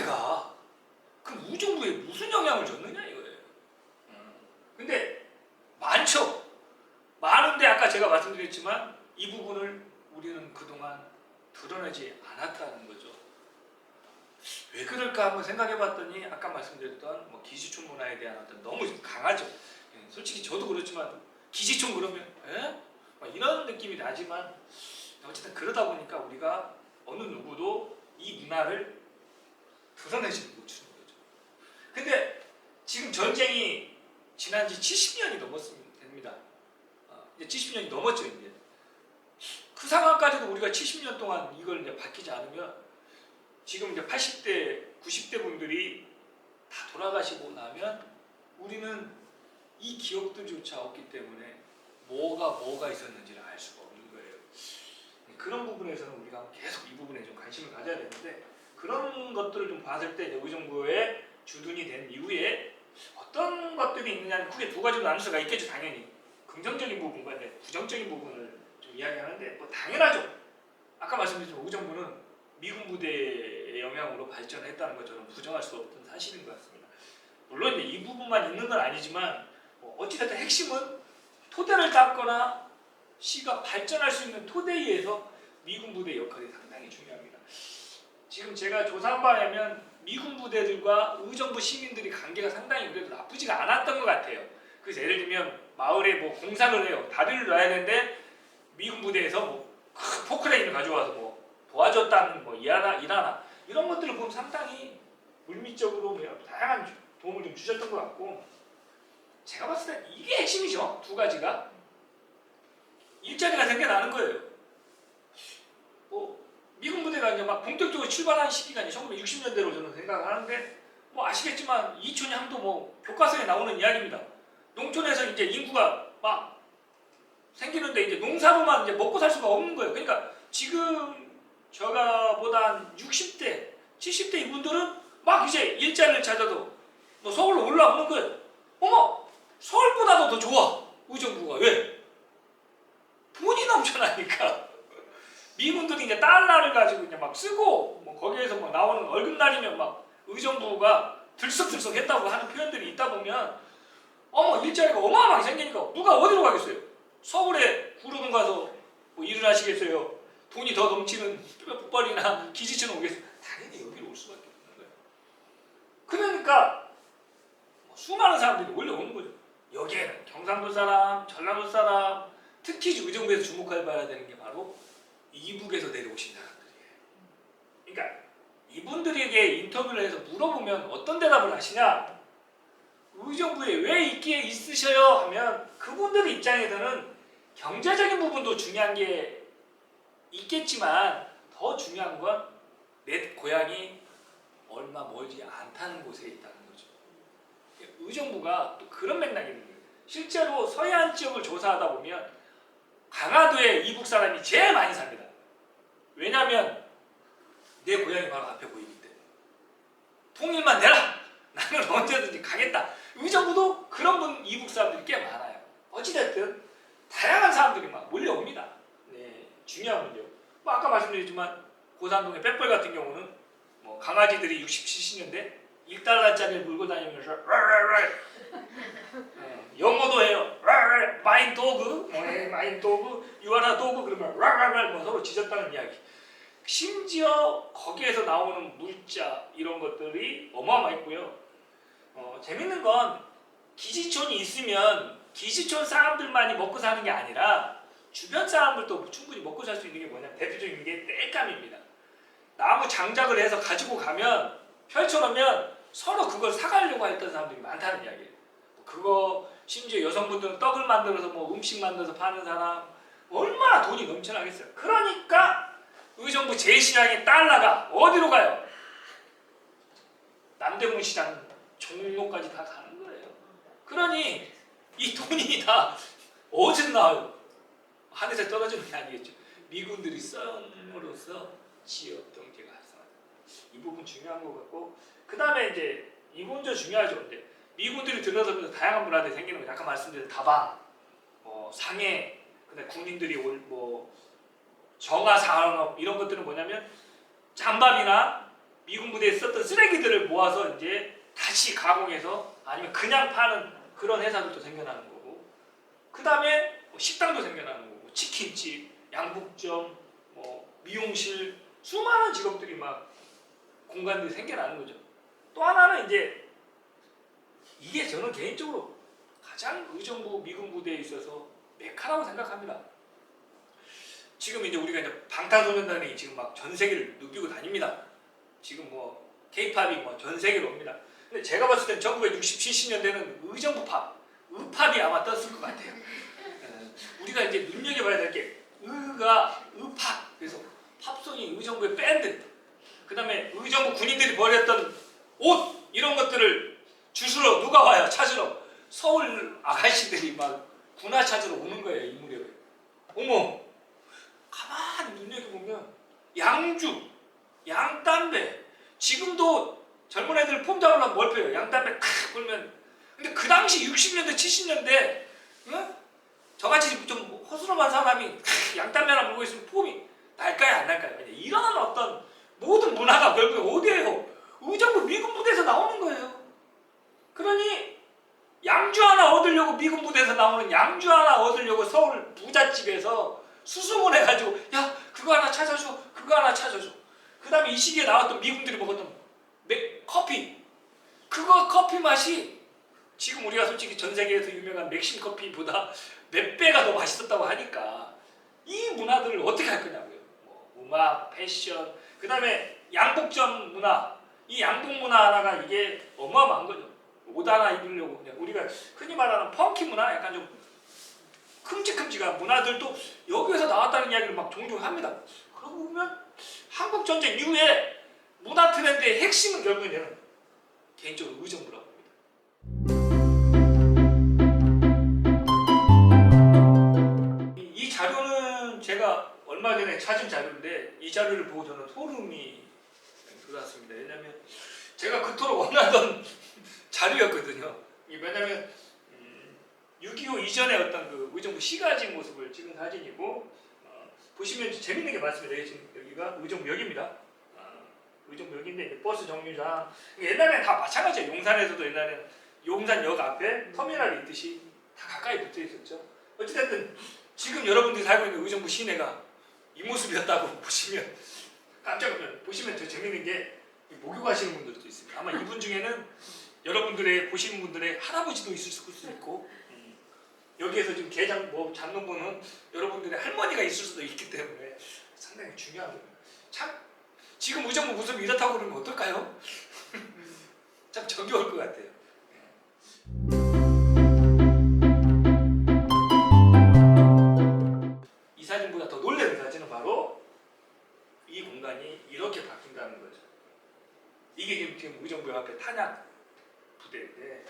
내가 그럼 우정부에 무슨 영향을 줬느냐 이거예요. 근데 많죠. 많은데 아까 제가 말씀드렸지만 이 부분을 우리는 그동안 드러내지 않았다는 거죠. 왜 그럴까 한번 생각해봤더니 아까 말씀드렸던 뭐 기지촌 문화에 대한 어떤 너무 강하죠. 솔직히 저도 그렇지만 기지촌 그러면 막 이런 느낌이 나지만 어쨌든 그러다 보니까 우리가 어느 누구도 이 문화를 드러내지 못하는 거죠. 근데 지금 전쟁이 지난 지 70년이 됩니다. 이제 70년이 넘었죠. 이제 그 상황까지도 우리가 70년 동안 이걸 이제 바뀌지 않으면 지금 이제 80대, 90대 분들이 다 돌아가시고 나면 우리는 이 기억들조차 없기 때문에 뭐가 있었는지를 알 수가 없는 거예요. 그런 부분에서는 우리가 계속 이 부분에 좀 관심을 가져야 되는데 그런 것들을 좀 봤을 때 의정부의 주둔이 된 이후에 어떤 것들이 있느냐는 크게 두 가지로 나눌 수가 있겠죠. 당연히 긍정적인 부분과 부정적인 부분을 좀 이야기하는데 뭐 당연하죠. 아까 말씀드렸지만 의정부는 미군 부대의 영향으로 발전했다는 것처럼 부정할 수 없던 사실인 것 같습니다. 물론 이제 이 부분만 있는 건 아니지만 어찌됐든 핵심은 토대를 닦거나 시가 발전할 수 있는 토대에서 미군 부대의 역할이 상당히 중요합니다. 지금 제가 조사한 바에 의하면 미군 부대들과 의정부 시민들이 관계가 상당히 그래도 나쁘지가 않았던 것 같아요. 그래서 예를 들면 마을에 뭐 공사를 해요. 다리를 놔야 되는데 미군 부대에서 뭐 큰 포크레인을 가져와서 뭐 도와줬다는 뭐 일하나 이런 것들을 보면 상당히 물리적으로 다양한 도움을 좀 주셨던 것 같고 제가 봤을 때 이게 핵심이죠. 두 가지가 일자리가 생겨나는 거예요. 미군 부대가 이제 막 본격적으로 출발한 시기가 1960년대로 저는 생각을 하는데 아시겠지만 이촌 향도 교과서에 나오는 이야기입니다. 농촌에서 이제 인구가 막 생기는데 이제 농사로만 이제 먹고 살 수가 없는 거예요. 그러니까 지금 저가보다 한 60대, 70대 이분들은 막 이제 일자리를 찾아도 서울로 올라오는 거예요. 어머, 서울보다도 더 좋아 의정부가. 왜? 돈이 넘쳐나니까. 미군들이 이제 달러를 가지고 이제 막 쓰고 거기에서 나오는 월급날이면 막 의정부가 들썩들썩했다고 하는 표현들이 있다 보면 일자리가 어마어마하게 생기니까 누가 어디로 가겠어요? 서울에 구름 가서 일을 하시겠어요? 돈이 더 넘치는 북벌이나 기지촌 오겠어요? 당연히 여기로 올 수밖에 없는 거예요. 그러니까 수많은 사람들이 몰려오는 거죠. 여기에는 경상도 사람, 전라도 사람, 특히 의정부에서 주목해봐야 되는 게 바로 이북에서 내려오신 사람들이에요. 그러니까 이분들에게 인터뷰를 해서 물어보면 어떤 대답을 하시냐? 의정부에 왜 있기에 있으셔요? 하면 그분들 입장에서는 경제적인 부분도 중요한 게 있겠지만 더 중요한 건 내 고향이 얼마 멀지 않다는 곳에 있다는 거죠. 의정부가 또 그런 맥락이 있는 거예요. 실제로 서해안 지역을 조사하다 보면 강화도에 이북 사람이 제일 많이 삽니다. 왜냐하면 내 고향이 바로 앞에 보이기 때문에. 통일만 되라! 나는 언제든지 가겠다. 의정부도 그런 이북 사람들이 꽤 많아요. 어찌됐든 다양한 사람들이 막 몰려옵니다. 네, 중요한 문제. 아까 말씀드렸지만 고산동의 빽벌 같은 경우는 강아지들이 60, 70년대 1달러짜리를 물고 다니면서 영어도 해요. 마인 도그, 마인 도그, 유아나 도그 그러면 서로 짖었다는 이야기. 심지어 거기에서 나오는 물자 이런 것들이 어마어마했고요. 재밌는 건 기지촌이 있으면 기지촌 사람들만이 먹고 사는 게 아니라 주변 사람들도 충분히 먹고 살 수 있는 게 뭐냐면 대표적인 게 땔감입니다. 나무 장작을 해서 가지고 가면 펼쳐놓으면 서로 그걸 사가려고 했던 사람들이 많다는 이야기예요. 그거 심지어 여성분들은 떡을 만들어서 음식 만들어서 파는 사람 얼마나 돈이 넘쳐나겠어요. 그러니까 의정부 제시장의 달러가 어디로 가요? 남대문 시장 종로까지 다 가는 거예요. 그러니 이 돈이 다 어디서 나와요? 하늘에서 떨어지는 게 아니겠죠. 미군들이 썸으로써 지역 경제가 활성화된다. 이 부분 중요한 것 같고 그 다음에 이제 이 부분도 중요하죠. 근데 미군들이 들어서면서 다양한 문화들이 생기는 거죠. 아까 말씀드린 다방, 상해, 근데 군인들이 정화 산업 이런 것들은 뭐냐면 잠밥이나 미군 부대에 썼던 쓰레기들을 모아서 이제 다시 가공해서 아니면 그냥 파는 그런 회사들도 생겨나는 거고, 그 다음에 뭐 식당도 생겨나는 거고, 치킨집, 양복점, 뭐 미용실, 수많은 직업들이 막 공간들이 생겨나는 거죠. 또 하나는 이제 이게 저는 개인적으로 가장 의정부 미군 부대에 있어서 메카라고 생각합니다. 지금 이제 우리가 이제 방탄소년단이 지금 막 전 세계를 누비고 다닙니다. 지금 뭐 K-팝이 뭐 전 세계로 옵니다. 근데 제가 봤을 땐 1960, 70년대는 의정부 팝, 의팝이 아마 떴을 것 같아요. 우리가 이제 눈여겨봐야 될 게 의가 의팝, 그래서 팝송이 의정부의 밴드, 그 다음에 의정부 군인들이 버렸던 옷 이런 것들을 주스러 누가 와요? 찾으러 서울 아가씨들이 막 군화 찾으러 오는 거예요. 이 무렵에. 어머, 가만히 눈여겨보면 양주, 양담배, 지금도 젊은 애들 폼 잡으려면 뭘 펴요? 양담배 탁 불면. 근데 그 당시 60년대 70년대 응? 저같이 좀 허술한 사람이 양담배 하나 물고 있으면 폼이 날까요 안 날까요? 이런 어떤 모든 문화가 결국에 어디에요? 의정부 미군 부대에서 나오는 거예요. 그러니 양주 하나 얻으려고 미군 부대에서 나오는 양주 하나 얻으려고 서울 부잣집에서 수소문해가지고 야 그거 하나 찾아줘, 그거 하나 찾아줘. 그 다음에 이 시기에 나왔던 미군들이 먹었던 커피, 그거 커피 맛이 지금 우리가 솔직히 전 세계에서 유명한 맥심 커피보다 몇 배가 더 맛있었다고 하니까 이 문화들을 어떻게 할 거냐고요. 뭐 음악, 패션, 그 다음에 양복점 문화, 이 양복 문화 하나가 이게 어마어마한 거죠. 옷 하나 입으려고 그냥 우리가 흔히 말하는 펑키 문화, 약간 좀 큼직큼직한 문화들도 여기에서 나왔다는 이야기를 막 종종 합니다. 그러고 보면 한국 전쟁 이후에 문화 트렌드의 핵심은 결국은 저는 개인적으로 의정부라고 봅니다. 이 자료는 제가 얼마 전에 찾은 자료인데 이 자료를 보고 저는 소름이 돋았습니다. 왜냐하면 제가 그토록 원하던 자료였거든요. 왜냐하면 6.25 이전에 어떤 그 의정부 시가지 모습을 찍은 사진이고, 보시면 재밌는 게 많습니다. 지금 여기가 의정부역입니다. 의정부역인데 버스 정류장, 옛날에는 다 마찬가지예요. 용산에서도 옛날에는 용산역 앞에 터미널이 있듯이 다 가까이 붙어 있었죠. 어찌됐든 지금 여러분들이 살고 있는 의정부 시내가 이 모습이었다고 보시면 깜짝 놀라요. 보시면 더 재밌는 게 목욕하시는 분들도 있습니다. 아마 이분 중에는 여러분들의 보시는 분들의 할아버지도 있을 수도 있고, 여기에서 지금 개장 뭐 잡는 분은 여러분들의 할머니가 있을 수도 있기 때문에 상당히 중요한 겁니다. 참 지금 의정부 모습이 이렇다고 그러면 어떨까요? 참 정겨울 것 같아요. 이 사진보다 더 놀라는 사진은 바로 이 공간이 이렇게 바뀐다는 거죠. 이게 지금 의정부 앞에 탄약 부대인데,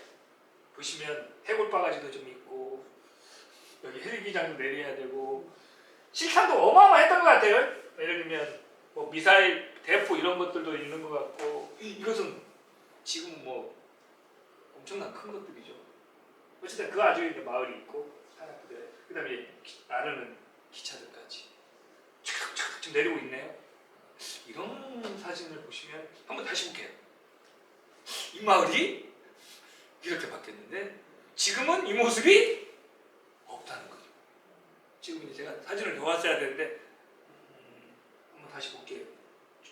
보시면 해골 바가지도 좀 있고 여기 헬기장도 내려야 되고 실탄도 어마어마했던 것 같아요. 예를 들면 뭐 미사일 대포 이런 것들도 있는 것 같고, 이것은 지금 뭐 엄청난 큰 것들이죠. 어쨌든 그 아주 이제 마을이 있고 탄약 부대, 그 다음에 나르는 기차들까지 촥촥 지금 내리고 있네요. 이런 사진을 보시면 한번 다시 볼게요. 이 마을이 이렇게 바뀌었는데 지금은 이 모습이 없다는 거죠. 지금 이제 제가 사진을 놓았어야 되는데 한번 다시 볼게요.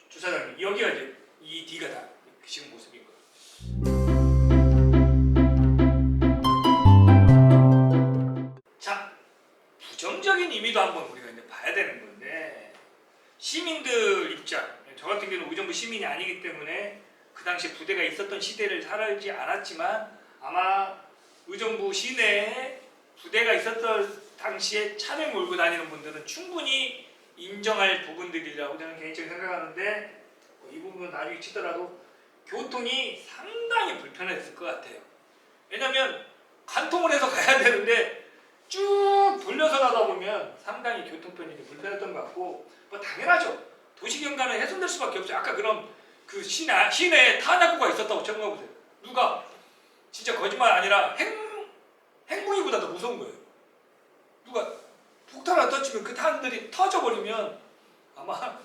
주사장님, 여기가 이제 이 뒤가 다 지금 모습인 거예요. 자, 부정적인 의미도 한번 우리가 이제 봐야 되는 건데, 시민들 입장, 저 같은 경우는 의정부 시민이 아니기 때문에 그 당시 부대가 있었던 시대를 살지 않았지만 아마 의정부 시내에 부대가 있었던 당시에 차를 몰고 다니는 분들은 충분히 인정할 부분들이라고 저는 개인적으로 생각하는데, 이 부분은 나중에 치더라도 교통이 상당히 불편했을 것 같아요. 왜냐하면 관통을 해서 가야 되는데 쭉 돌려서 가다 보면 상당히 교통편이 불편했던 것 같고, 뭐 당연하죠. 도시경관은 훼손될 수밖에 없죠. 아까 그런 그 시내에 탄약고가 있었다고 생각해보세요. 누가 진짜 거짓말 아니라 핵무기보다 더 무서운 거예요. 누가 폭탄을 터치면 그 탄들이 터져버리면 아마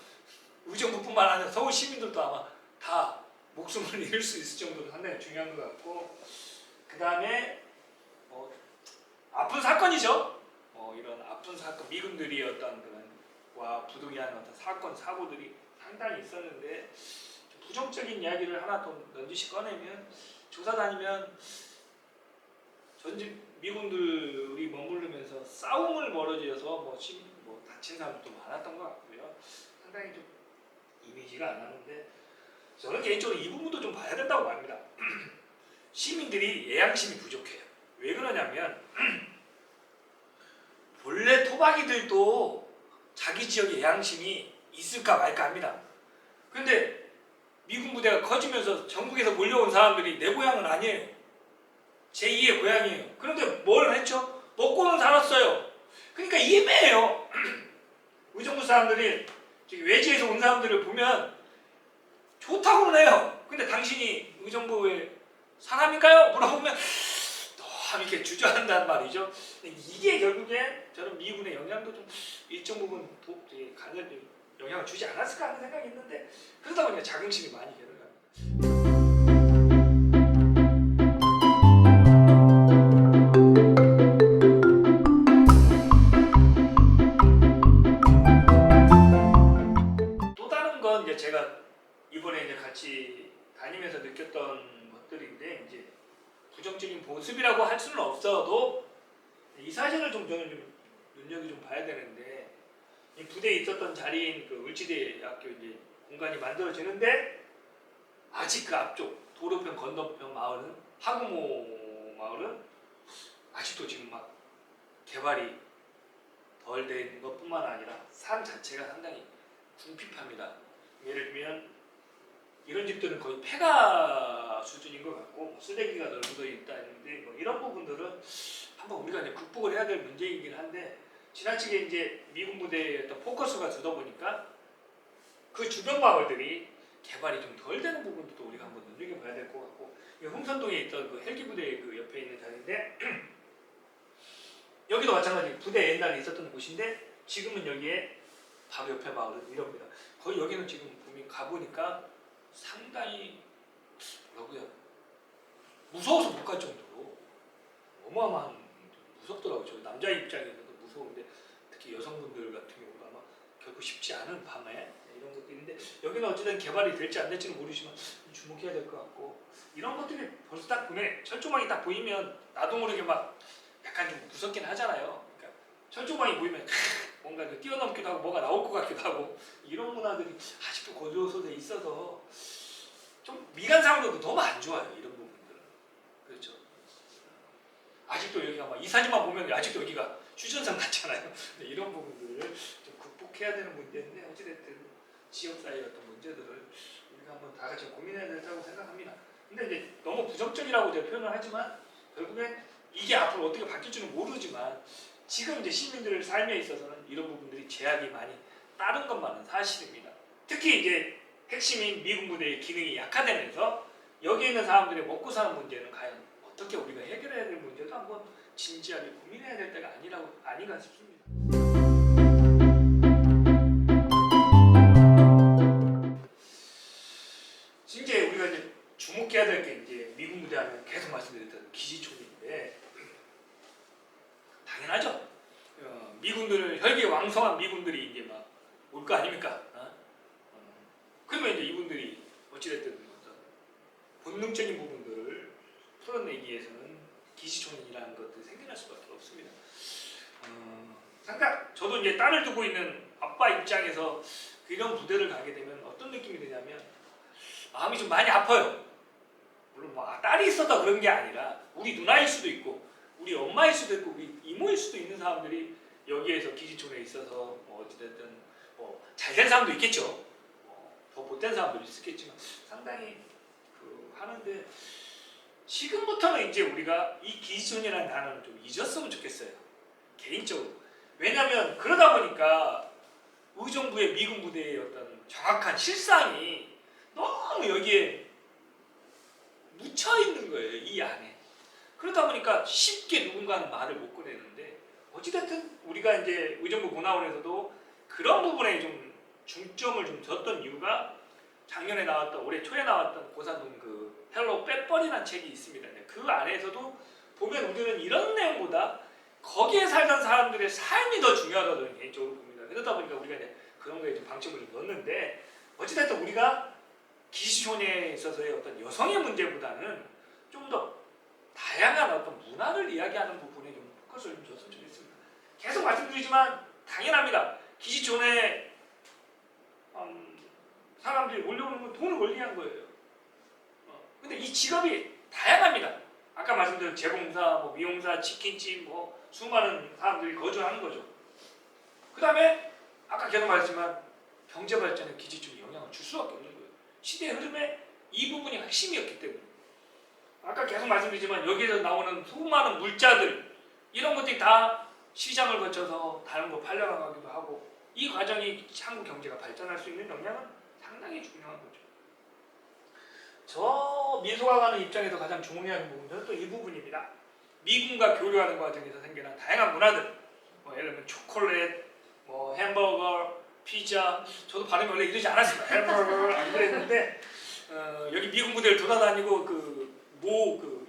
의정부뿐만 아니라 서울 시민들도 아마 다 목숨을 잃을 수 있을 정도로 상당히 중요한 것 같고, 그 다음에 아픈 사건이죠. 이런 아픈 사건, 미군들이 어떤 그런 와 부득이한 어떤 사건 사고들이 상당히 있었는데, 부정적인 이야기를 하나 더 넌지시 꺼내면, 조사 다니면 전직 미군들이 머무르면서 싸움을 벌어져서 뭐 다친 사람도 많았던 것 같고요. 상당히 좀 이미지가 안 나는데, 저는 개인적으로 이 부분도 좀 봐야 된다고 봅니다. 시민들이 예양심이 부족해요. 왜 그러냐면 본래 토박이들도 자기 지역에 예양심이 있을까 말까 합니다. 근데 미군 부대가 커지면서 전국에서 몰려온 사람들이 내 고향은 아니에요. 제2의 고향이에요. 그런데 뭘 했죠? 먹고는 살았어요. 그러니까 예매해요. 의정부 사람들이 외지에서 온 사람들을 보면 좋다고는 해요. 근데 당신이 의정부의 사람인가요? 물어보면 너무 이렇게 주저한단 말이죠. 이게 결국에 저는 미군의 영향도 좀 일정 부분 영향을 주지 않았을까 하는 생각이 있는데, 그러다 보니까 자긍심이 많이 결여갑니다. 또 다른 건 이제 제가 이번에 이제 같이 다니면서 느꼈던 것들인데, 이제 부정적인 모습이라고 할 수는 없어도 이 사진을 저는 좀 눈여겨 좀 봐야 되는데, 이 부대에 있었던 자리인 그 을지대학교 이제 공간이 만들어지는데, 아직 그 앞쪽 도로편 건너편 마을은, 하구모 마을은 아직도 지금 막 개발이 덜 된 것뿐만 아니라 삶 자체가 상당히 궁핍합니다. 예를 들면 이런 집들은 거의 폐가 수준인 것 같고, 쓰레기가 널브러 있다는데, 이런 부분들은 한번 우리가 이제 극복을 해야 될 문제이긴 한데, 지나치게 이제 미군 부대의 어떤 포커스가 되다 보니까 그 주변 마을들이 개발이 좀 덜 되는 부분도 또 우리가 한번 눈여겨봐야 될 것 같고, 흥선동에 있던 그 헬기 부대 그 옆에 있는 자리인데, 여기도 마찬가지 부대 옛날에 있었던 곳인데, 지금은 여기에 바로 옆에 마을은 이럽니다. 거의 여기는 지금 보면 가보니까 상당히 무서워서 못 갈 정도로 어마어마한, 무섭더라고요. 저 남자 입장에서도 무서운데, 특히 여성분들 같은 경우가 아마 결코 쉽지 않은 밤에 이런 것들이 있는데, 여기는 어찌든 개발이 될지 안 될지는 모르지만 주목해야 될 것 같고, 이런 것들이 벌써 딱 보면 철조망이 딱 보이면 나도 모르게 막 약간 좀 무섭긴 하잖아요. 그러니까 철조망이 보이면 뭔가 뛰어넘기도 하고 뭐가 나올 것 같기도 하고, 이런 문화들이 아직도 고조소에 있어서 좀 미관상으로도 너무 안 좋아요. 이런 부분들은. 그렇죠. 아직도 여기가 막 이 사진만 보면 아직도 여기가 휴전선 같잖아요. 이런 부분들을 좀 극복해야 되는 문제인데, 어찌됐든 지역사회의 어떤 문제들을 우리가 한번 다 같이 고민해야 된다고 생각합니다. 근데 이제 너무 부정적이라고 제가 표현을 하지만, 결국엔 이게 앞으로 어떻게 바뀔지는 모르지만, 지금 이제 시민들의 삶에 있어서는 이런 부분들이 제약이 많이 따른 것만은 사실입니다. 특히 이제 핵심인 미군 부대의 기능이 약화되면서 여기에 있는 사람들의 먹고 사는 문제는 과연 어떻게 우리가 해결해야 될 문제도 한번 진지하게 고민해야 될 때가 아닌가 싶습니다. 이제 우리가 이제 주목해야 될 게, 이제 미군 부대 하면 계속 말씀드렸던 기지총인데, 당연하죠. 미군들을, 혈기왕성한 미군들이 이제 막 올 거 아닙니까? 그러면 이제 이분들이 어찌됐든 본능적인 부분들을 풀어내기 위해서는 기지총이라는 것들이 생겨날 수밖에 없습니다. 상당, 저도 이제 딸을 두고 있는 아빠 입장에서 이런 부대를 가게 되면 어떤 느낌이 드냐면, 마음이 좀 많이 아파요. 물론 뭐 딸이 있어서 그런 게 아니라 우리 누나일 수도 있고, 우리 엄마일 수도 있고, 우리 이모일 수도 있는 사람들이 여기에서 기지총에 있어서 뭐 어찌됐든 뭐 잘된 사람도 있겠죠. 더 못된 사람도 있겠지만 상당히 하는데, 지금부터는 이제 우리가 이 기지총이라는 단어를 좀 잊었으면 좋겠어요. 개인적으로. 왜냐하면 그러다 보니까 의정부의 미군 부대의 어떤 정확한 실상이 너무 여기에 묻혀 있는 거예요. 이 안에. 그러다 보니까 쉽게 누군가는 말을 못 꺼내는데, 어찌됐든 우리가 이제 의정부 고나원에서도 그런 부분에 좀 중점을 좀 뒀던 이유가, 작년에 나왔던 올해 초에 나왔던 고사동 그 헬로 빼뻔이라는 책이 있습니다. 그 안에서도 보면 우리는 이런 내용보다 거기에 살던 사람들의 삶이 더 중요하다고 저는 개인적으로 봅니다. 그러다 보니까 우리가 이제 그런 거에 좀 방점을 좀 넣었는데 어찌됐든 우리가 기시촌에 있어서의 어떤 여성의 문제보다는 좀 더 다양한 어떤 문화를 이야기하는 부분에 좀 포커스를 좀 줬으면 좋겠습니다. 계속 말씀드리지만 당연합니다. 기시촌에 사람들이 몰려오는 건 돈을 벌기 위한 거예요. 근데 이 직업이 다양합니다. 아까 말씀드린 제공사, 뭐 미용사, 치킨집, 뭐 수많은 사람들이 거주하는 거죠. 그 다음에 아까 계속 말했지만 경제 발전에 기지촌이 영향을 줄 수밖에 없는 거예요. 시대의 흐름에 이 부분이 핵심이었기 때문에. 아까 계속 말씀드리지만 여기에서 나오는 수많은 물자들 이런 것들이 다 시장을 거쳐서 다른 거 팔려나가기도 하고 이 과정이 한국 경제가 발전할 수 있는 영향은 상당히 중요한 거죠. 저 미소가가는 입장에서 가장 중요한 부분은 또 이 부분입니다. 미군과 교류하는 과정에서 생겨난 다양한 문화들, 뭐 예를 들면 초콜릿, 뭐 햄버거, 피자. 저도 발음이 원래 이러지 않았습니다. 햄버거 안 그랬는데 여기 미군 부대를 돌아다니고 그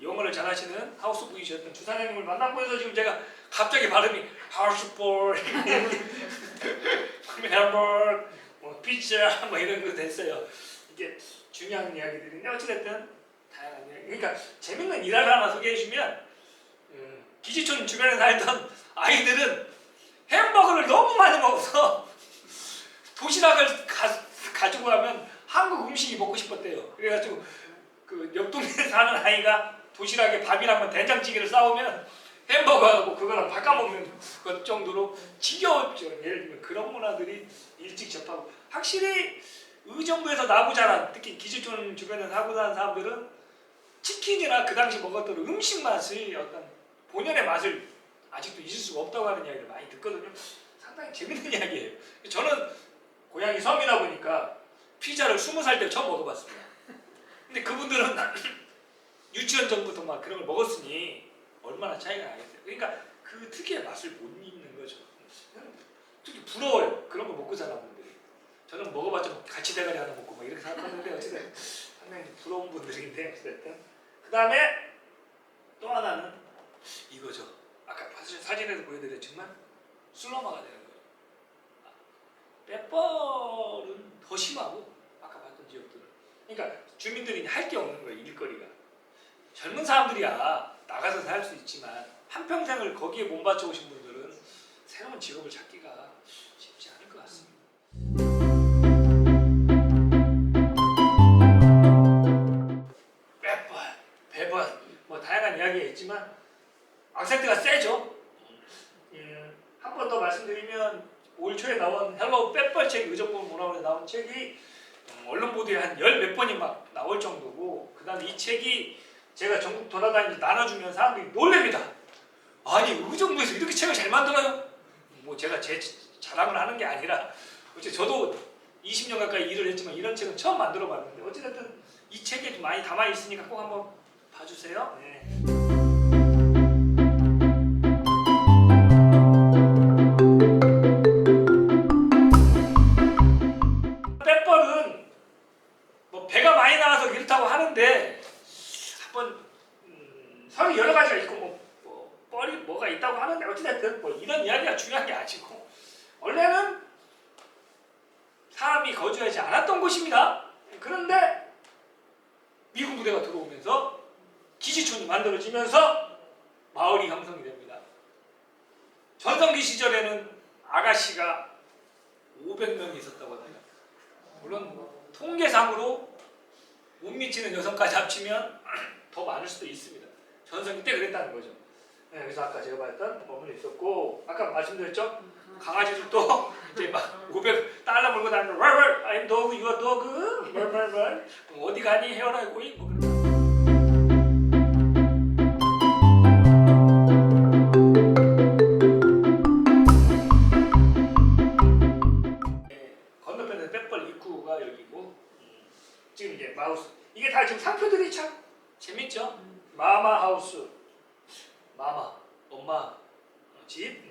영어를 잘하시는 하우스부이셨던 주사장님을 만나고 해서 지금 제가 갑자기 발음이 하우스볼, 햄버거, 뭐 피자 뭐 이런 거 됐어요. 이게 중요한 이야기들인데 어찌됐든 다양한 이야기. 그러니까 재밌는 일화를 하나 소개해 주시면 기지촌 주변에 살던 아이들은 햄버거를 너무 많이 먹어서 도시락을 가지고 가면 한국 음식이 먹고 싶었대요. 그래가지고 그 옆 동네에 사는 아이가 도시락에 밥이랑 된장찌개를 싸우면 햄버거하고 그거랑 바꿔 먹는 것 정도로 지겨웠죠. 예를 들면 그런 문화들이 일찍 접하고 확실히 의정부에서 나고 자란 특히 기지촌 주변에 사고 자란 사람들은 치킨이나 그 당시 먹었던 음식 맛의 어떤 본연의 맛을 아직도 잊을 수가 없다고 하는 이야기를 많이 듣거든요. 상당히 재밌는 이야기예요. 저는 고향이 섬이다 보니까 피자를 20살 때 처음 먹어봤습니다. 근데 그분들은 유치원 전부터 막 그런 걸 먹었으니 얼마나 차이가 나겠어요. 그러니까 그 특유의 맛을 못 잊는 거죠. 특히 부러워요. 그런 거 먹고 자란 분들이. 저는 먹어봤자 같이 대가리 하나 먹고 막 이렇게 살았는데 어쨌든 상당히 부러운 분들인데 어쨌든 그 다음에 또 하나는 이거죠. 아까 사진에서 보여드렸지만 슬럼화가 되는 거예요. 빼뻘은 더 심하고 아까 봤던 지역들은 그러니까 주민들이 할 게 없는 거예요. 일거리가. 젊은 사람들이야 나가서 살 수 있지만 한평생을 거기에 몸바쳐 오신 분들은 새로운 직업을 찾기가 쉽지 않을 것 같습니다. 빼뻘, 배번 뭐 다양한 이야기가 있지만 악센트가 세죠. 한 번 더 말씀드리면 올 초에 나온 헬로우 빼뻘 책 의정부 문화원에 나온 책이 언론 보도에 한 열 몇 번이 막 나올 정도고 그 다음에 이 책이 제가 전국 돌아다니면서 나눠주면 사람들이 놀랍니다. 아니 의정부에서 이렇게 책을 잘 만들어요? 뭐 제가 제 자랑을 하는 게 아니라 저도 20년 가까이 일을 했지만 이런 책은 처음 만들어 봤는데 어찌됐든 이 책에 좀 많이 담아 있으니까 꼭 한번 봐주세요. 네. 빼뻘은 뭐 배가 많이 나와서 이렇다고 하는데 한번 설이 여러 가지가 있고 뭐 뻘이 뭐가 있다고 하는데 어찌됐든 뭐 이런 이야기가 중요한 게 아니고 원래는 사람이 거주하지 않았던 곳입니다. 그런데 미군 부대가 들어오면서 기지촌이 만들어지면서 마을이 형성이 됩니다. 전성기 시절에는 아가씨가 500명이 있었다고 합니다. 물론 통계상으로 못 미치는 여성까지 합치면 더 많을 수도 있습니다. 전성기 때 그랬다는 거죠. 네, 그래서 아까 제가 말했던 법문이 있었고 아까 말씀드렸죠? 강아지들도 이제 막 500달러 물고 다니는 왈왈 I'm dog, you are dog 왈왈왈 어디 가니 헤어라 고잉 뭐 그런 건너편에 빼뻘 입구가 여기고 지금 이제 마우스 이게 다 지금 상표들이 참 재밌죠? 마마 하우스 마마 엄마 집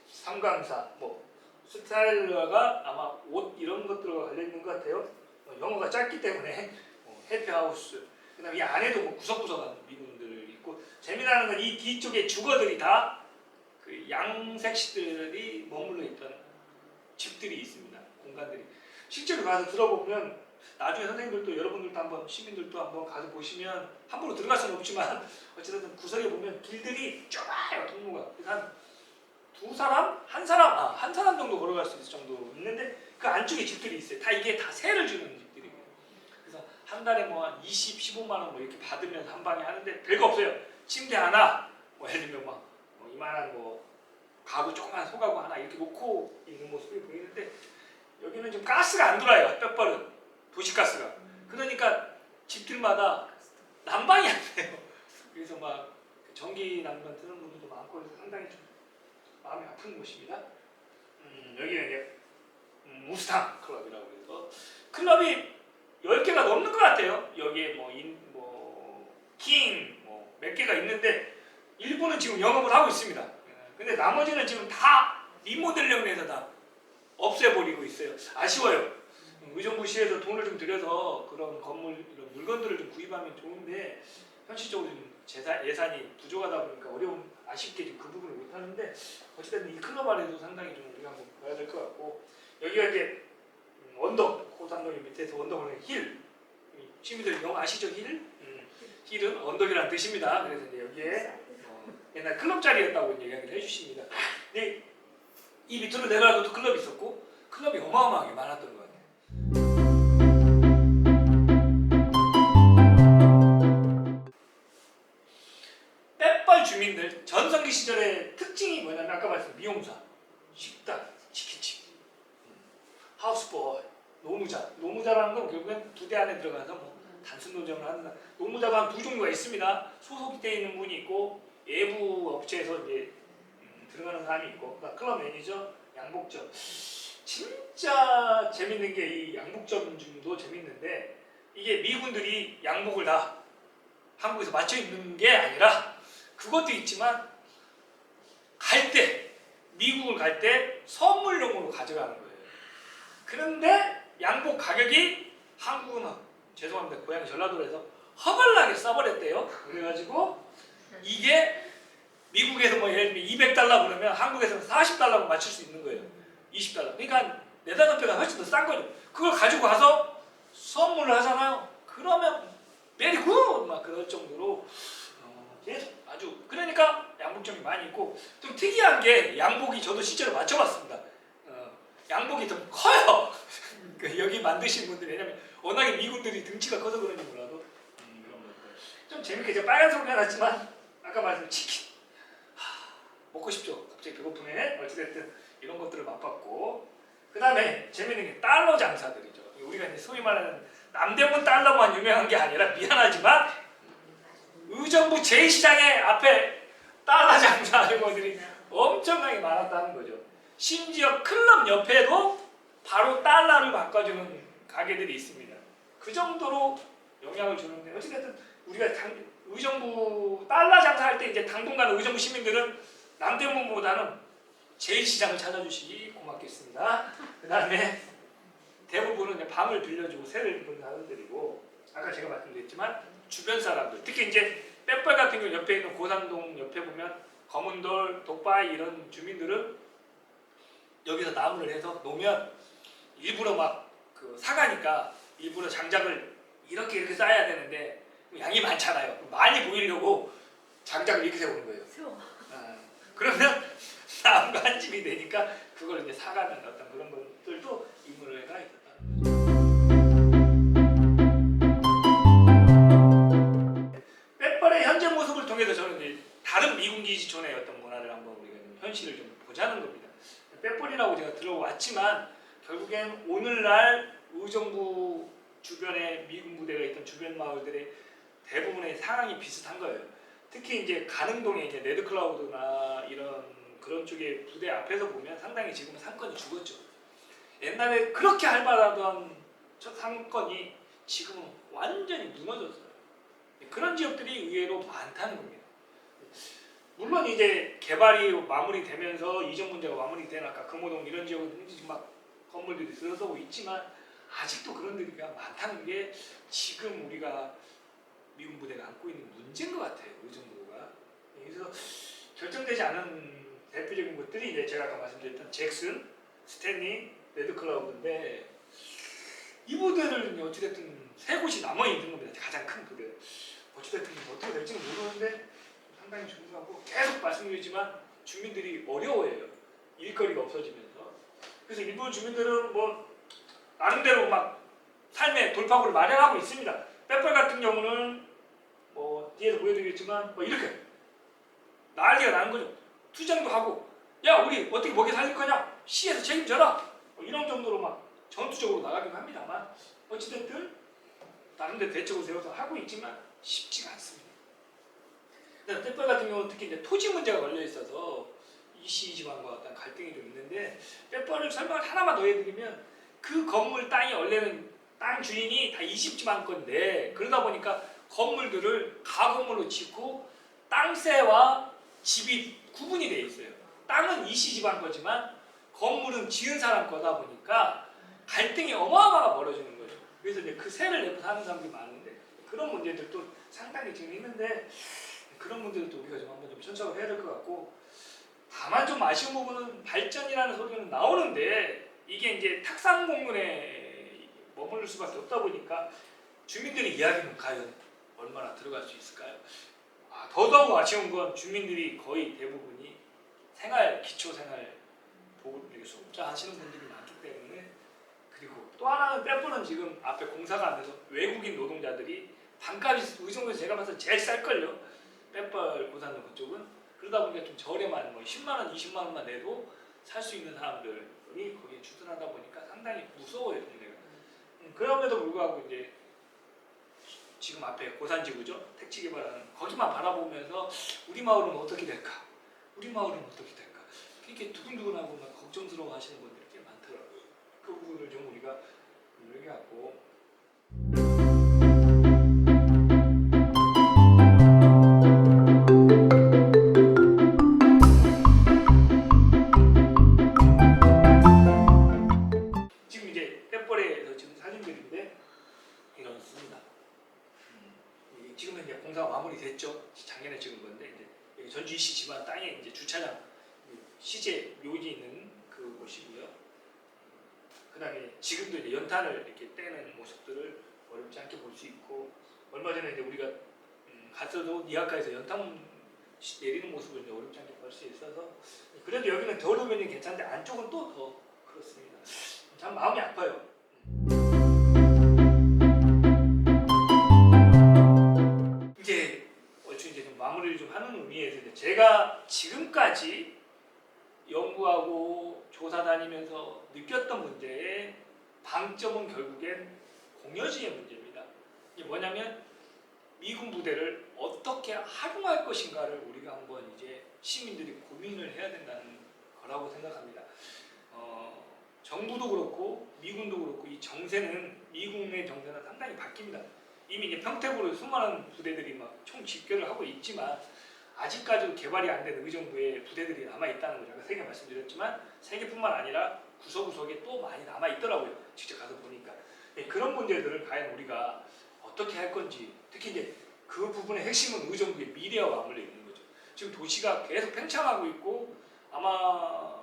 삼강사 뭐 스타일러가 아마 옷 이런 것들과 관련 있는 것 같아요. 영어가 짧기 때문에 해피하우스, 그다음에 이 안에도 뭐 구석구석한 미군들 있고, 재미나는 건 이 뒤쪽에 주거들이 다 그 양색시들이 머물러 있던 집들이 있습니다. 공간들이. 실제로 가서 들어보면 나중에 선생님들도 여러분들도 한번 시민들도 한번 가서 보시면 함부로 들어갈 수는 없지만 어쨌든 구석에 보면 길들이 좁아요. 통로가. 한 두 사람? 한 사람 정도 걸어갈 수 있을 정도 있는데 그 안쪽에 집들이 있어요. 다 이게 다 세를 주는 집들이에요. 그래서 한 달에 뭐 한 20, 15만 원 뭐 이렇게 받으면서 한 방에 하는데 별거 없어요. 침대 하나, 뭐 예를 들면 막 이만한 뭐 가구 조그만 소가구 하나 이렇게 놓고 있는 모습이 보이는데 여기는 좀 가스가 안 돌아요. 뼈벌은 도시가스가. 그러니까 집들마다 난방이 안 돼요. 그래서 막 전기 난방 드는 분들도 많고 그래서 상당히 좀 마음이 아픈 곳입니다. 여기는 이제 무스탕 클럽이라고 해서 클럽이 10개가 넘는 것 같아요. 여기에 킹 몇 개가 있는데 일부는 지금 영업을 하고 있습니다. 근데 나머지는 지금 다 리모델링을 해서 다 없애버리고 있어요. 아쉬워요. 의정부시에서 돈을 좀 들여서 그런 건물, 이런 물건들을 좀 구입하면 좋은데 현실적으로 좀 예산이 부족하다 보니까 아쉽게 좀 그 부분을 못 하는데 어쨌든 이 클럽 안에도 상당히 좀 우리가 한번 봐야 될 것 같고, 여기가 이제 언덕, 고산동이 밑에서 언덕을 힐, 취미들 영어 아시죠? 힐은 언덕이라는 뜻입니다. 그래서 이제 여기에 옛날 클럽 자리였다고 이야기를 해주십니다. 근데 이 밑으로 내려가도 클럽이 있었고 클럽이 어마어마하게 많았던 것 같아요. 빼뻘 주민들 전성기 시절의 특징이 뭐냐면 아까 말씀 미용사, 식당, 치킨집, 하우스보이, 노무자라는 건 결국엔 부대 안에 들어가서 뭐 단순 노점을 하는, 노무자가 두 종류가 있습니다. 소속이 되어 있는 분이 있고 외부 업체에서 이제 들어가는 사람이 있고, 그러니까 클럽 매니저, 양복점. 진짜 재밌는 게 이 양복점도 재밌는데 이게 미군들이 양복을 다 한국에서 맞춰 입는 게 아니라 그것도 있지만 미국을 갈 때 선물용으로 가져가는 거예요. 그런데 양복 가격이 한국은 죄송합니다. 고향이 전라도라서 허벌나게 싸버렸대요. 그래가지고 이게 미국에서 뭐 예를 들면 200달러 그러면 한국에서는 40달러로 맞출 수 있는 거예요. 20달러. 그러니까 4~5배가 훨씬 더 싼 거죠. 그걸 가지고 가서 선물을 하잖아요. 그러면 메리 굿! 막 그럴 정도로 계속 아주, 그러니까 양복점이 많이 있고, 좀 특이한 게 양복이 저도 실제로 맞춰봤습니다. 양복이 좀 커요. 여기 만드신 분들이, 왜냐면 워낙에 미군들이 등치가 커서 그런지 몰라도 좀 재밌게 제가 빨간색으로 해놨지만 아까 말씀드린 치킨 먹고 싶죠. 갑자기 배고프네. 어찌됐든 이런 것들을 맛봤고, 그 다음에 재밌는 게 달러 장사들이죠. 우리가 이제 소위 말하는 남대문 달러만 유명한 게 아니라 미안하지만 의정부 제2시장의 앞에 달러 장사 할머니들이 엄청나게 많았다는 거죠. 심지어 클럽 옆에도 바로 달러를 바꿔주는 가게들이 있습니다. 그 정도로 영향을 주는데, 어쨌든 우리가 의정부 달러 장사할 때 이제 당분간 의정부 시민들은 남대문보다는 제1시장을 찾아주시기 고맙겠습니다. 그 다음에 대부분은 이제 방을 빌려주고 세를 입는 사람들이고, 아까 제가 말씀드렸지만 주변 사람들, 특히 이제 빼뻘 같은 경우 옆에 있는 고산동 옆에 보면 검은돌, 독바이 이런 주민들은 여기서 나무를 해서 놓으면 일부러 막 사가니까 일부러 장작을 이렇게 쌓아야 되는데 양이 많잖아요. 많이 보이려고 장작을 이렇게 세우는 거예요. 그러면 나무가 한 집이 되니까 그걸 이제 사가는 어떤 그런 것들도 인물회가 있었다는 거죠. 빼뻘의 현재 모습을 통해서 저는 이제 다른 미군 기지촌의 어떤 문화를 한번 우리가 현실을 좀 보자는 겁니다. 빼뻘이라고 제가 들어왔지만 결국엔 오늘날 의정부 주변에 미군 부대가 있던 주변 마을들의 대부분의 상황이 비슷한 거예요. 특히 이제 가능동에 이제 레드클라우드나 그런 쪽의 부대 앞에서 보면 상당히 지금은 상권이 죽었죠. 옛날에 그렇게 활발하던 상권이 지금은 완전히 무너졌어요. 그런 지역들이 의외로 많다는 겁니다. 물론 이제 개발이 마무리되면서 이전 문제가 마무리된 아까 금호동 이런 지역은 막 건물들이 들어서고 있지만 아직도 그런 데가 많다는 게 지금 우리가 미군 부대가 안고 있는 문제인 것 같아요. 의정부가. 그래서 결정되지 않은 대표적인 것들이 이제 제가 아까 말씀드렸던 잭슨, 스탠리, 레드클라우드인데 이 부대를 어찌됐든 세 곳이 남아 있는 겁니다. 가장 큰 부대. 어찌됐든 어떻게 될지는 모르는데 상당히 중요하고 계속 말씀드리지만 주민들이 어려워해요. 일거리가 없어지면서. 그래서 일부 주민들은 뭐 나름대로 막 삶의 돌파구를 마련하고 있습니다. 빼뻘 같은 경우는 뭐 뒤에서 보여드리겠지만 뭐 이렇게 난리가 나는 거죠. 투쟁도 하고 야 우리 어떻게 먹여 살릴 거냐 시에서 책임져라 뭐 이런 정도로 막 전투적으로 나가기도 합니다만 어찌됐든 나름대로 대책을 세워서 하고 있지만 쉽지가 않습니다. 빼뻘 같은 경우는 특히 이제 토지 문제가 걸려 있어서 이시 지방과 어떤 갈등이 좀 있는데 빼뻘을 설명을 하나만 더 해드리면 그 건물 땅이 원래는 땅 주인이 다 20지방 건데 그러다 보니까 건물들을 가건물로 짓고 땅세와 집이 구분이 되어 있어요. 땅은 이시지방 거지만 건물은 지은 사람 거다 보니까 갈등이 어마어마하게 벌어지는 거죠. 그래서 이제 그 세를 내고 사는 사람들이 많은데 그런 문제들도 상당히 지금 있는데 그런 문제들도 우리가 좀 한번 좀 천착을 해야 될 것 같고 다만 좀 아쉬운 부분은 발전이라는 소리는 나오는데 이게 이제 탁상 공론에 머무를 수밖에 없다 보니까 주민들의 이야기는 과연 얼마나 들어갈 수 있을까요? 더더욱 아쉬운 건 주민들이 거의 대부분이 기초생활 보호를 수급자 하시는 분들이 많기 때문에 그리고 또 하나는 빼보는 지금 앞에 공사가 안 돼서 외국인 노동자들이 반값이 의정부에서 제가 봐서 제일 쌀걸요. 빼뻘 고산동 그쪽은 그러다 보니까 좀 저렴한 뭐 10만원, 20만원만 내도 살 수 있는 사람들이 거기에 주둔하다 보니까 상당히 무서워요 동네가. 그럼에도 불구하고 이제 지금 앞에 고산지구죠. 택지 개발하는 거기만 바라보면서 우리 마을은 어떻게 될까? 우리 마을은 어떻게 될까? 이렇게 두근두근하고 막 걱정스러워 하시는 분들이 꽤 많더라고요. 그 부분을 좀 우리가 얘기하고 지금 이제 갯벌에서 지금 사진들인데 이렇습니다. 지금은 이제 공사가 마무리됐죠. 작년에 찍은 건데 이제 전주 이시 지방 땅에 이제 주차장 시제 묘지 있는 그 곳이고요. 그다음에 지금도 이제 연탄을 이렇게 떼는 모습들을 어렵지 않게 볼 수 있고 얼마 전에 이제 우리가 갔어도 니아카에서 연탄 내리는 모습을 이제 어렵지 않게 볼 수 있어서 그래도 여기는 더우면 괜찮은데 안쪽은 또 더 그렇습니다. 참 마음이 아파요. 이제 얼추 이제 좀 마무리를 좀 하는 의미에서 이제 제가 지금까지 연구하고 조사 다니면서 느꼈던 문제의 방점은 결국엔 공여지의 문제입니다. 이게 뭐냐면 미군 부대를 어떻게 활용할 것인가를 우리가 한번 이제 시민들이 고민을 해야 된다는 거라고 생각합니다. 정부도 그렇고 미군도 그렇고 이 정세는 미군의 정세는 상당히 바뀝니다. 이미 이제 평택으로 수많은 부대들이 막 총 집결을 하고 있지만 아직까지도 개발이 안 된 의정부에 부대들이 남아 있다는 걸 제가 세개 말씀드렸지만 세 개뿐만 아니라 구석구석에 또 많이 남아 있더라고요. 직접 가서 보니까 그런 문제들을 과연 우리가 어떻게 할 건지 특히 이제 그 부분의 핵심은 의정부의 미래와 맞물려 있는 거죠. 지금 도시가 계속 팽창하고 있고 아마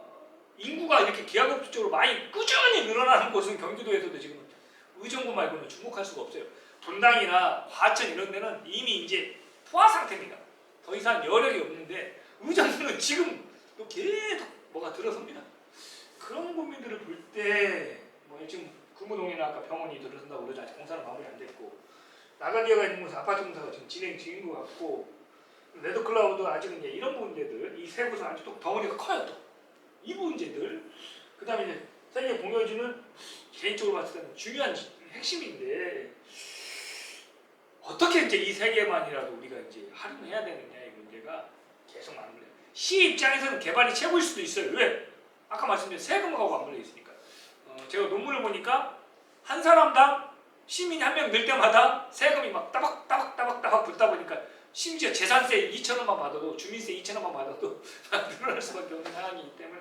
인구가 이렇게 기하급수적으로 많이 꾸준히 늘어나는 곳은 경기도에서도 지금 의정부 말고는 주목할 수가 없어요. 분당이나 과천 이런 데는 이미 이제 포화 상태입니다. 더 이상 여력이 없는데 의정부는 지금 또 계속 뭐가 들어섭니다. 그런 국민들을 볼 때 뭐 지금 금호동이나 아까 병원이 들어선다고 그러죠. 아직 공사는 마무리 안 됐고 나가디아가 있는 곳은 아파트 공사가 지금 진행 중인 것 같고 레드클라우드 아직은 이제 이런 문제들 이 세 곳은 아직 또 덩어리가 커요. 또 이 문제들 그 다음에 이제 세계 공여지는 개인적으로 봤을 때는 중요한 핵심인데 어떻게 이제 이 세 개만이라도 우리가 이제 활용해야 되느냐 이 문제가 계속 맞물려. 시 입장에서는 개발이 최고일 수도 있어요. 왜? 아까 말씀드린 세금하고 맞물려 있으니까. 제가 논문을 보니까 한 사람당 시민이 한 명 늘 때마다 세금이 막 따박따박 붙다 보니까 심지어 재산세 2,000원만 받아도 주민세 2,000원만 받아도 늘어날 수밖에 없는 상황이기 때문에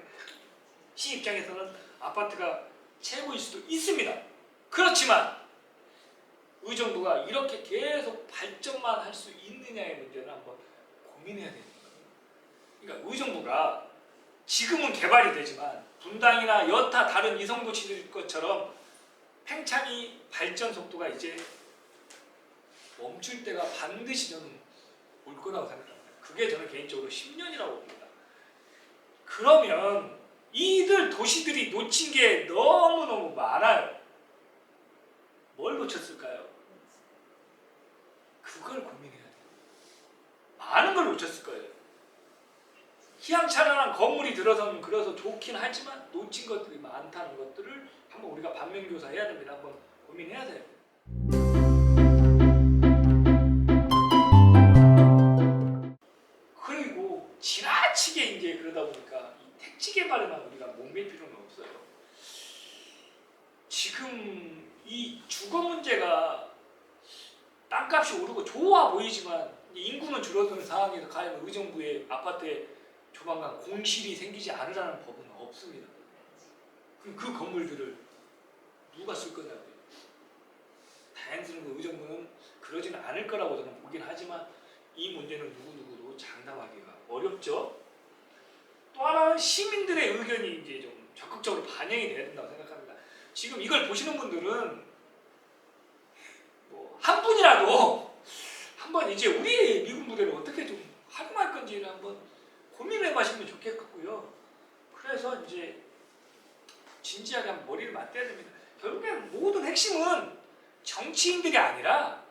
시 입장에서는 아파트가 최고일 수도 있습니다. 그렇지만 의정부가 이렇게 계속 발전만 할 수 있느냐의 문제는 한번 고민해야 되는 거예요. 그러니까 의정부가 지금은 개발이 되지만 분당이나 여타 다른 이성도시들 것처럼 팽창이 발전 속도가 이제 멈출 때가 반드시 저는 올 거라고 생각합니다. 그게 저는 개인적으로 10년이라고 봅니다. 그러면 이들 도시들이 놓친 게 너무너무 많아요. 뭘 놓쳤을까요? 그걸 고민해야 돼요. 많은 걸 놓쳤을 거예요. 희망찬란한 건물이 들어서는 그래서 좋긴 하지만 놓친 것들이 많다는 것들을 한번 우리가 반면교사해야 됩니다. 한번 고민해야 돼요. 그리고 지나치게 이제 그러다 보니까 이 택지 개발에만 우리가 목맬 필요는 없어요. 지금 이 주거 문제가 땅값이 오르고 좋아 보이지만 인구는 줄어드는 상황에서 과연 의정부의 아파트에 조만간 공실이 생기지 않으라는 법은 없습니다. 그럼 그 건물들을 누가 쓸 거냐고요. 다행스러운 의정부는 그러지는 않을 거라고 저는 보긴 하지만 이 문제는 누구누구도 장담하기가 어렵죠. 또 하나는 시민들의 의견이 이제 좀 적극적으로 반영이 돼야 된다고 생각합니다. 지금 이걸 보시는 분들은 뭐 한 분이라도 한번 이제 우리 미군 부대를 어떻게 좀 활용할 건지를 한번 고민해 보시면 좋겠고요. 그래서 이제 진지하게 한번 머리를 맞대야 됩니다. 결국엔 모든 핵심은 정치인들이 아니라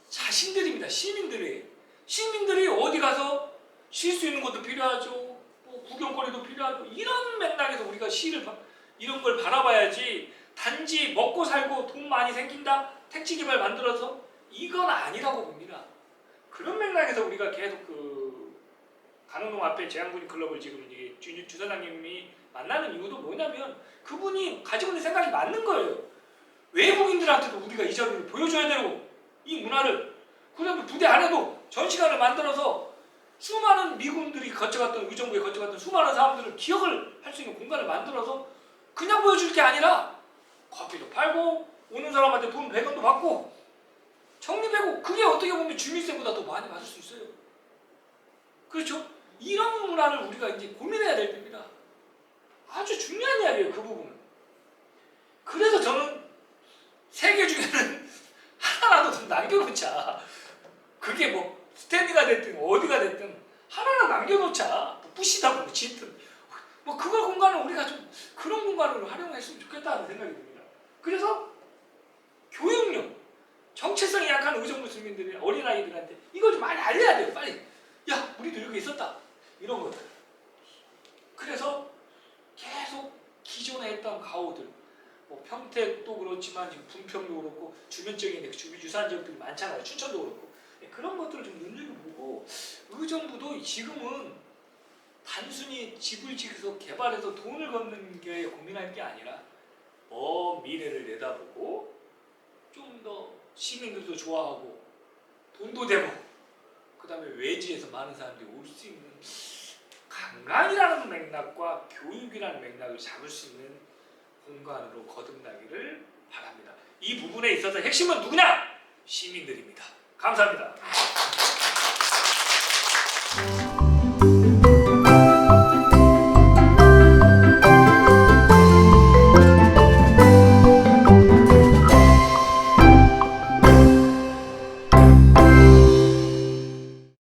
자신들입니다. 시민들이 어디 가서 쉴 수 있는 것도 필요하죠. 뭐 구경거리도 필요하고 이런 맥락에서 우리가 이런 걸 바라봐야지 단지 먹고 살고 돈 많이 생긴다 택지 개발 만들어서 이건 아니라고 봅니다. 그런 맥락에서 우리가 계속 그 간흥동 앞에 재향군인 클럽을 지금 이제 주사장님이 만나는 이유도 뭐냐면 그분이 가지고 있는 생각이 맞는 거예요. 외국인들한테도 우리가 이 자료를 보여줘야 되고 이 문화를 그다음에 부대 안에도 전시관을 만들어서 수많은 미군들이 거쳐갔던 의정부에 거쳐갔던 수많은 사람들을 기억을 할 수 있는 공간을 만들어서 그냥 보여줄 게 아니라 커피도 팔고 오는 사람한테 돈 100원도 받고 적립되고 그게 어떻게 보면 주민세보다 더 많이 받을 수 있어요. 그렇죠? 이런 문화를 우리가 이제 고민해야 될 때입니다. 아주 중요한 이야기예요, 그 부분은. 그래서 저는 세계 중에는 하나라도 좀 남겨놓자. 그게 뭐 스탠리가 됐든 어디가 됐든 하나는 남겨놓자. 뭐 부시다 뭐 짓든 뭐 그걸 공간을 우리가 좀 그런 공간으로 활용했으면 좋겠다는 생각이 듭니다. 그래서 교육용 정체성이 약한 의정부 주민들이 어린아이들한테 이걸 좀 많이 알려야 돼요. 빨리. 야, 우리도 이렇게 있었다. 이런 것들. 그래서 계속 기존에 했던 가오들, 뭐 평택도 그렇지만 지금 분평도 그렇고 주변적인 유사한 지역들이 많잖아요. 춘천도 그렇고 그런 것들을 좀 눈여겨보고 의정부도 지금은 단순히 집을 지어서 개발해서 돈을 걷는 게 고민할 게 아니라 미래를 내다보고 좀 더 시민들도 좋아하고 돈도 되고 그 다음에 외지에서 많은 사람들이 올 수 있는 관광이라는 맥락과 교육이라는 맥락을 잡을 수 있는 공간으로 거듭나기를 바랍니다. 이 부분에 있어서 핵심은 누구냐? 시민들입니다. 감사합니다.